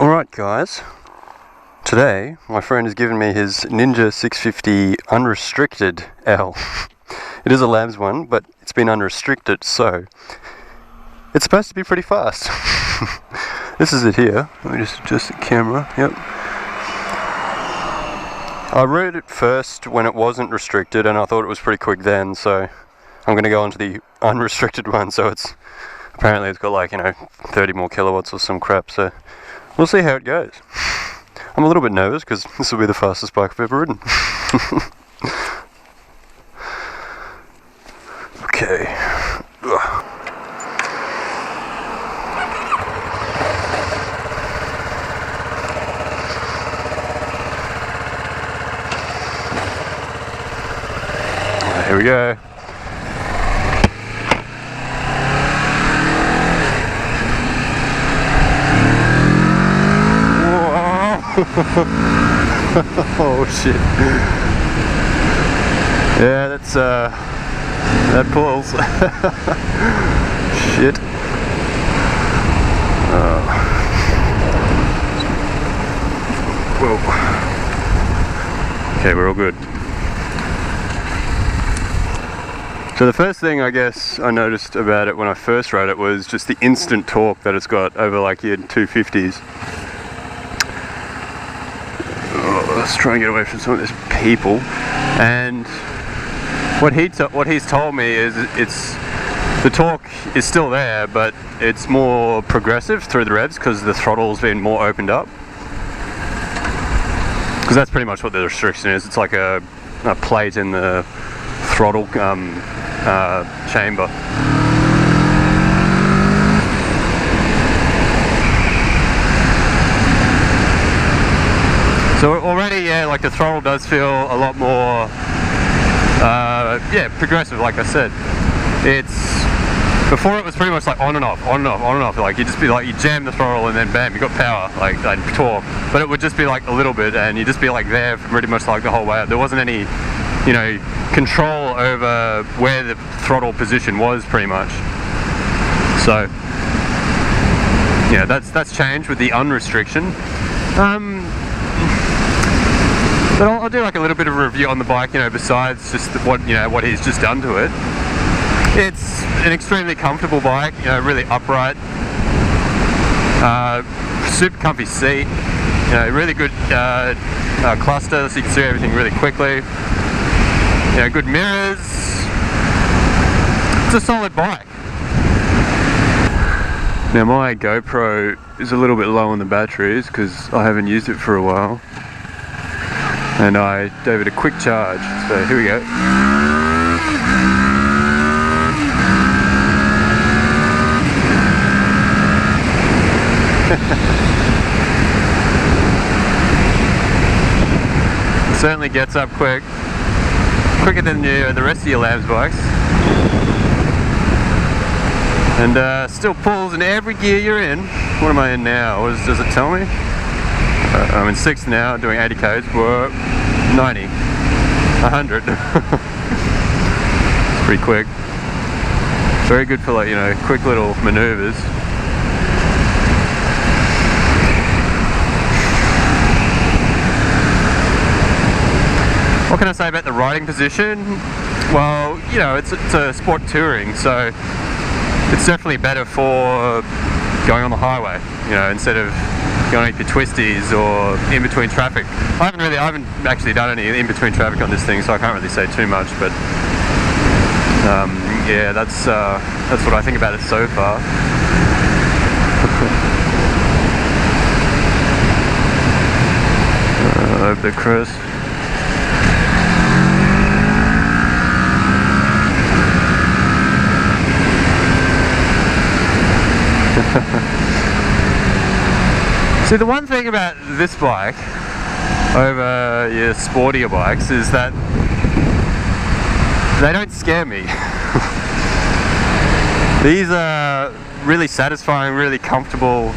Alright guys, today my friend has given me his Ninja 650 unrestricted L. It is a labs one, but it's been unrestricted, so it's supposed to be pretty fast. This is it here. Let me just adjust the camera. Yep. I rode it first when it wasn't restricted and I thought it was pretty quick then, so I'm going to go on to the unrestricted one, so apparently it's got like, 30 more kilowatts or some crap, so we'll see how it goes. I'm a little bit nervous because this will be the fastest bike I've ever ridden. Okay. Ugh. Here we go. Oh shit. Yeah, that pulls. Shit. Whoa. Okay, we're all good. So the first thing I guess I noticed about it when I first rode it was just the instant torque that it's got over like your 250s. Let's try and get away from some of these people. And what he's told me is the torque is still there, but it's more progressive through the revs because the throttle's been more opened up. Because that's pretty much what the restriction is. It's like a plate in the throttle chamber. So already, yeah, like the throttle does feel a lot more, progressive. Like I said, before it was pretty much like on and off. Like you just be like, you jam the throttle and then bam, you got power, like torque. But it would just be like a little bit, and you just be like there for pretty much like the whole way up. There wasn't any, control over where the throttle position was, pretty much. So yeah, that's changed with the unrestriction. But I'll do like a little bit of a review on the bike, besides just what he's just done to it. It's an extremely comfortable bike, really upright, super comfy seat, really good cluster, so you can see everything really quickly. Good mirrors. It's a solid bike. Now my GoPro is a little bit low on the batteries because I haven't used it for a while. And I gave it a quick charge, so here we go. It certainly gets up quicker than the rest of your labs bikes. And still pulls in every gear you're in. What am I in now? What does it tell me? I'm in 6th now, doing 80 k's, 90, 100. It's pretty quick. Very good for like, quick little maneuvers. What can I say about the riding position? Well, it's a sport touring, so it's definitely better for going on the highway, instead of going into twisties or in between traffic. I haven't actually done any in between traffic on this thing, so I can't really say too much, but yeah, that's what I think about it so far. Over the Chris. See, the one thing about this bike over your sportier bikes is that they don't scare me. These are really satisfying, really comfortable.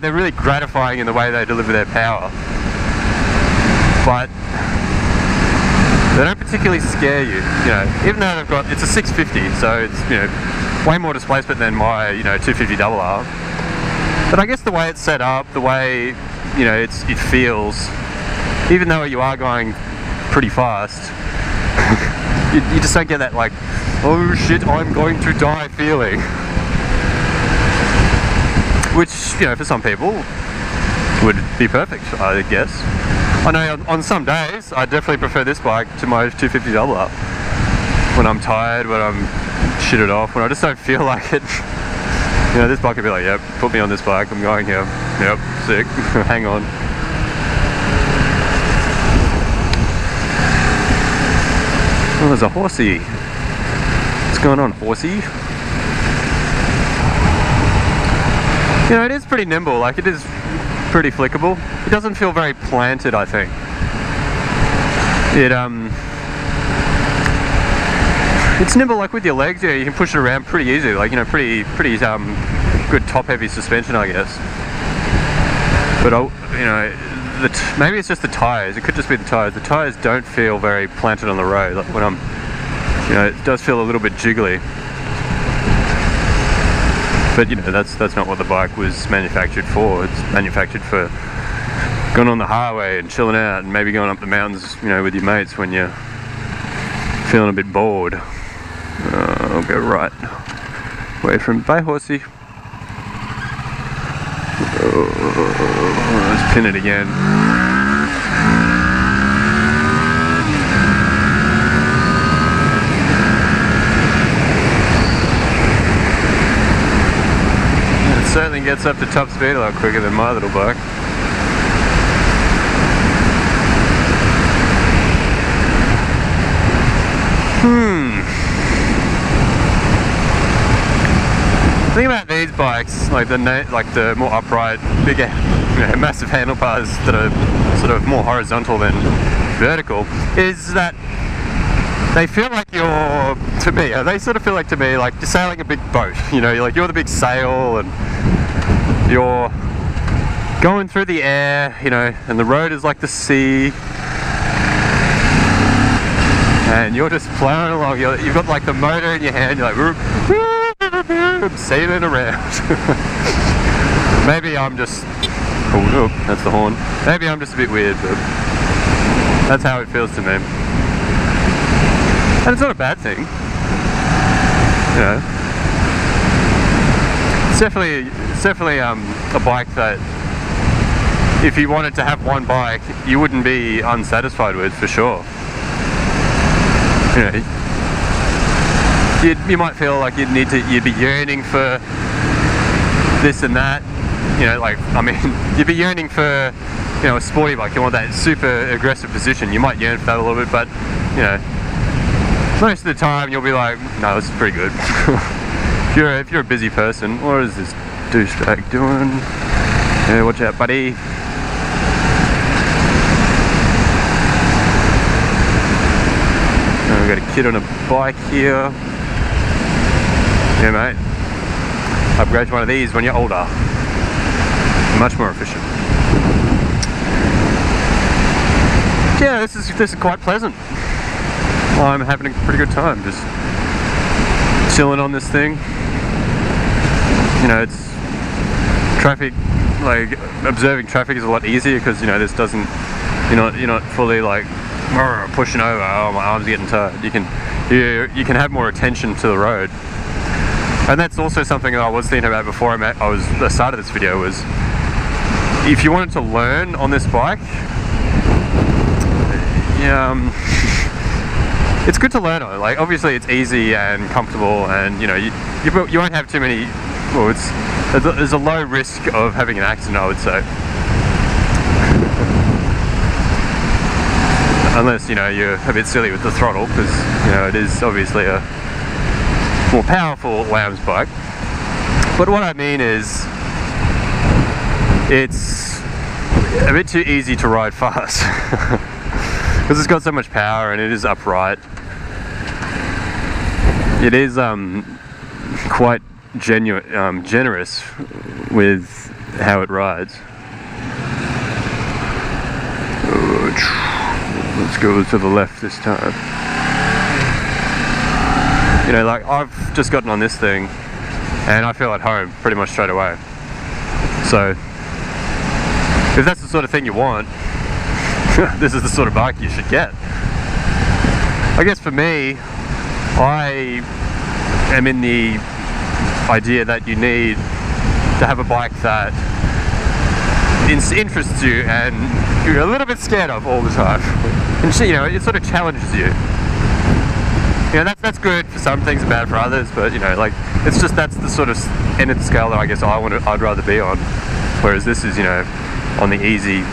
They're really gratifying in the way they deliver their power. But they don't particularly scare you, even though it's a 650, so it's, way more displacement than my, 250 RR. But I guess the way it's set up, the way, you know, it feels, even though you are going pretty fast, you just don't get that like, oh shit, I'm going to die feeling. Which, you know, for some people would be perfect, I guess. I know on some days I definitely prefer this bike to my 250 double up. When I'm tired, when I'm shitted off, when I just don't feel like it. You know, this bike would be like, yep, put me on this bike, I'm going here. Yep, sick, hang on. Oh, there's a horsey. What's going on, horsey? You know, it is pretty nimble, like it is pretty flickable. It doesn't feel very planted, I think. It's nimble, like with your legs, yeah, you can push it around pretty easily, like, you know, pretty good top-heavy suspension, I guess. But, you know, maybe it's just the tyres, it could just be the tyres. The tyres don't feel very planted on the road, like when you know, it does feel a little bit jiggly. But, you know, that's not what the bike was manufactured for. It's manufactured for going on the highway and chilling out and maybe going up the mountains, you know, with your mates when you're feeling a bit bored. I'll go right away from bye horsey. Let's pin it again. It certainly gets up to top speed a lot quicker than my little bike. The thing about these bikes, like the more upright, bigger, you know, massive handlebars that are sort of more horizontal than vertical, is that they feel like they sort of feel like to me like you're sailing a big boat. You know, you're the big sail and you're going through the air, you know, and the road is like the sea. And you're just plowing along. You've got like the motor in your hand. You're like, sailing around. Maybe I'm just. Oh, that's the horn. Maybe I'm just a bit weird, but that's how it feels to me. And it's not a bad thing. You know, it's definitely a bike that, if you wanted to have one bike, you wouldn't be unsatisfied with, for sure. You know, you might feel like you'd be yearning for this and that. You know, like, I mean, you'd be yearning for, you know, a sporty bike. You want that super aggressive position. You might yearn for that a little bit, but, you know, most of the time you'll be like, no, this is pretty good. if you're a busy person, what is this douchebag doing? Yeah, watch out, buddy. We've got a kid on a bike here. Yeah, mate. Upgrade to one of these when you're older. Much more efficient. Yeah, this is quite pleasant. I'm having a pretty good time, just chilling on this thing. You know, it's traffic. Like, observing traffic is a lot easier because, you know, this doesn't. You're not fully like pushing over. Oh, my arm's getting tired. You can have more attention to the road. And that's also something that I was thinking about before the start of this video was, if you wanted to learn on this bike, it's good to learn on. Like, obviously it's easy and comfortable, and, you know, you won't have too many. Well, there's a low risk of having an accident, I would say. Unless, you know, you're a bit silly with the throttle, because, you know, it is obviously a more powerful lamb's bike. But what I mean is, it's a bit too easy to ride fast. Because it's got so much power and it is upright. It is quite generous with how it rides. Let's go to the left this time. You know, like, I've just gotten on this thing and I feel at home pretty much straight away. So if that's the sort of thing you want, this is the sort of bike you should get. I guess for me, I am in the idea that you need to have a bike that interests you and you're a little bit scared of all the time. And you know, it sort of challenges you. You know, that's good for some things and bad for others, but you know, like, it's just, that's the sort of end of the scale that I guess I'd rather be on. Whereas this is, you know, on the easy,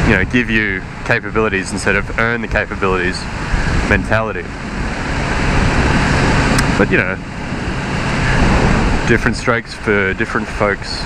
you know, give you capabilities instead of earn the capabilities mentality. But you know, different strokes for different folks.